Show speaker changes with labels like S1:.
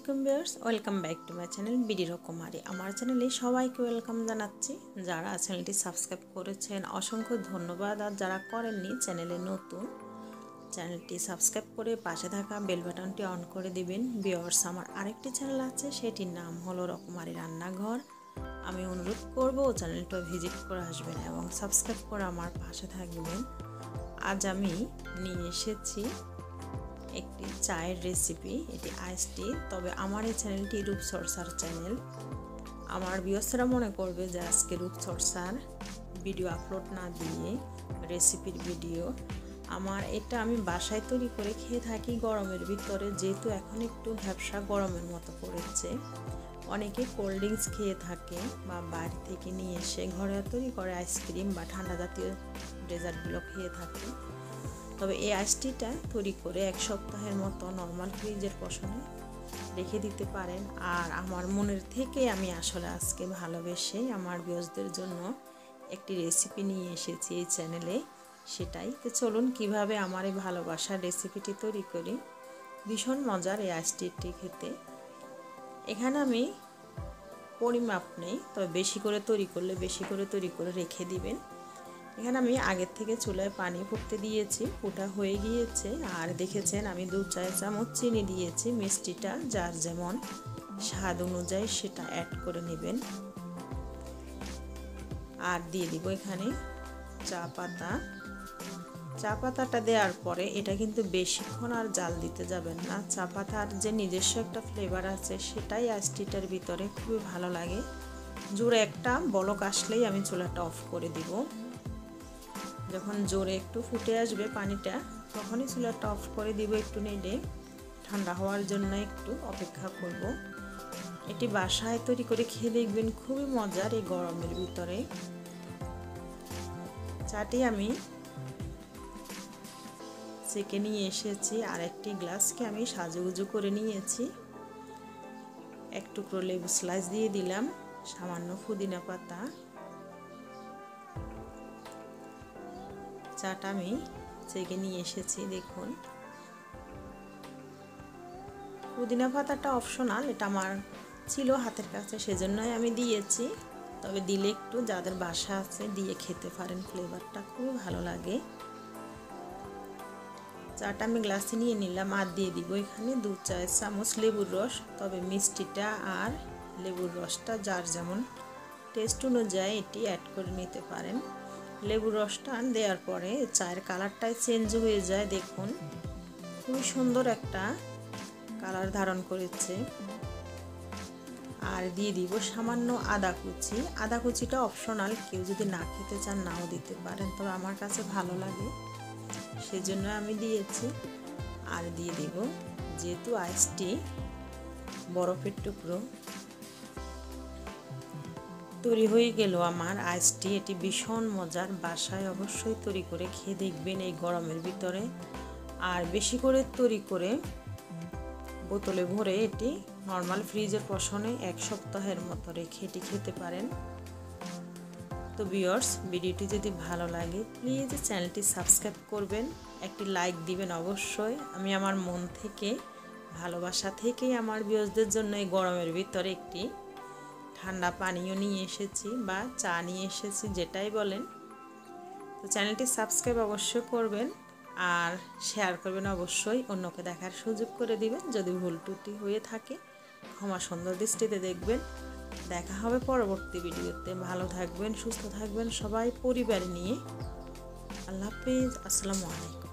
S1: আলাইকুম viewers, welcome back to my channel BD রকমারি। আমার চ্যানেলে সবাইকে ওয়েলকাম জানাচ্ছি। যারা চ্যানেলটি সাবস্ক্রাইব করেছেন অসংখ্য ধন্যবাদ, আর যারা করেননি চ্যানেলে নতুন, চ্যানেলটি সাবস্ক্রাইব করে পাশে থাকা বেল বাটনটি অন করে দিবেন। ভিউয়ার্স, আমার আরেকটি চ্যানেল আছে, সেটির নাম হলো রকমারি রান্নাঘর। আমি অনুরোধ করব চ্যানেলটা ভিজিট করে আসবেন এবং সাবস্ক্রাইব করে আমার পাশে থাকবেন। আজ আমি নিয়ে এসেছি একটি চায়ের রেসিপি। এটি আইস টি, তবে আমার এই চ্যানেলটি রূপচর্চার চ্যানেল। আমার ভিউয়ার্সরা মনে করবে যে আজকে রূপচর্চার ভিডিও আপলোড না দিয়ে রেসিপির ভিডিও। এটা আমি বাসায় তৈরি করে খেয়ে থাকি গরমের ভিতরে, যেহেতু এখন একটু ভ্যাপসা গরমের মতো পড়েছে। অনেকে কোল্ড ড্রিঙ্কস খেয়ে থাকে বা বাইরে থেকে নিয়ে এসে ঘরে তৈরি করে আইসক্রিম বা ঠান্ডা জাতীয় ডেজার্টগুলো খেয়ে থাকে। তবে এই আইসটিটা তৈরি করে এক সপ্তাহের মতো নর্মাল ফ্রিজের পোষণে রেখে দিতে পারেন। আর আমার মনের থেকে আমি আসলে আজকে ভালোবেসে আমার ভিউয়ার্সদের জন্য একটি রেসিপি নিয়ে এসেছি এই চ্যানেলে। সেটাই তো চলুন কিভাবে আমার এই ভালোবাসার রেসিপিটি তৈরি করি। ভীষণ মজার এই আইসটিটি খেতে। এখানে আমি পরিমাপ নেই, তবে বেশি করে তৈরি করলে বেশি করে তৈরি করে রেখে দিবেন। এখানে আমি আগের থেকে চুলায় পানি ফুটতে দিয়েছি, ফোটা হয়ে গিয়েছে। আর দেখেছেন আমি 2 চা চামচ চিনি দিয়েছি। মিষ্টিটা যার যেমন স্বাদ অনুযায়ী সেটা অ্যাড করে নেবেন। আর দিয়ে দিব এখানে চা পাতা। চা পাতাটা দেওয়ার পরে এটা কিন্তু বেশিক্ষণ আর জাল দিতে যাবেন না। চা পাতার যে নিজস্ব একটা ফ্লেভার আছে সেটাই আইসটিটার ভিতরে খুবই ভালো লাগে। জোরে একটা বলক আসলেই আমি চুলাটা অফ করে দিব। যখন জোরে একটু ফুটে আসবে পানিটা, তখনই চুলাটা অফ করে দিব। একটু নেড়ে ঠান্ডা হওয়ার জন্য একটু অপেক্ষা করব। এটি বাসায় তৈরি করে খেয়ে দেখবেন, খুবই মজার এই গরমের ভিতরে। চাটি আমি সেকে নিয়ে এসেছি, আর একটি গ্লাসকে আমি সাজুগুজু করে নিয়েছি। এক টুকরো লেবু স্লাইস দিয়ে দিলাম, সামান্য পুদিনা পাতা। চাটা আমি ছেঁকে নিয়ে এসেছি। দেখুন, পুদিনা পাতাটা অপশনাল, এটা আমার ছিল হাতের কাছে সেজন্যই আমি দিয়েছি। তবে দিলে একটু যাদের বাসা আছে দিয়ে খেতে পারেন, ফ্লেভারটা খুবই ভালো লাগে। চাটা আমি গ্লাসে নিয়ে নিলাম, আর দিয়ে দিব এখানে 2 চা চামচ লেবুর রস। তবে মিষ্টিটা আর লেবুর রসটা যার যেমন টেস্ট অনুযায়ী এটি অ্যাড করে নিতে পারেন। লেবুর রসটা দেওয়ার পরে চায়ের কালারটাই চেঞ্জ হয়ে যায়। দেখুন, খুবই সুন্দর একটা কালার ধারণ করেছে। আর দিয়ে দিব সামান্য আদা কুচি। আদা কুচিটা অপশনাল, কেউ যদি না খেতে চান নাও দিতে পারেন, তবে আমার কাছে ভালো লাগে সেজন্য আমি দিয়েছি। আর দিয়ে দিব, যেহেতু আইসটি বরফের টুকরো তৈরি হয়ে গেল আমার আইসটি। এটি ভীষণ মজার, বাসায় অবশ্যই তৈরি করে খেয়ে দেখবেন এই গরমের ভিতরে। আর বেশি করে তৈরি করে বোতলে ভরে এটি নর্মাল ফ্রিজের পোষণে এক সপ্তাহের মতো রেখে এটি খেতে পারেন। তো ভিউয়ার্স, ভিডিওটি যদি ভালো লাগে প্লিজ চ্যানেলটি সাবস্ক্রাইব করবেন, একটি লাইক দিবেন অবশ্যই। আমি আমার মন থেকে ভালোবাসা থেকেই আমার ভিউয়ার্সদের জন্য এই গরমের ভিতরে একটি ঠান্ডা পানীয় নিয়ে এসেছি বা চা নিয়ে এসেছি, যেটাই বলেন। তো চ্যানেলটি সাবস্ক্রাইব অবশ্যই করবেন আর শেয়ার করবেন অবশ্যই, অন্যকে দেখার সুযোগ করে দিবেন। যদি ভুল ত্রুটি হয়ে থাকে ক্ষমা সুন্দর দৃষ্টিতে দেখবেন। দেখা হবে পরবর্তী ভিডিওতে। ভালো থাকবেন, সুস্থ থাকবেন সবাই পরিবার নিয়ে। আল্লাহ হাফেজ, আসসালামু আলাইকুম।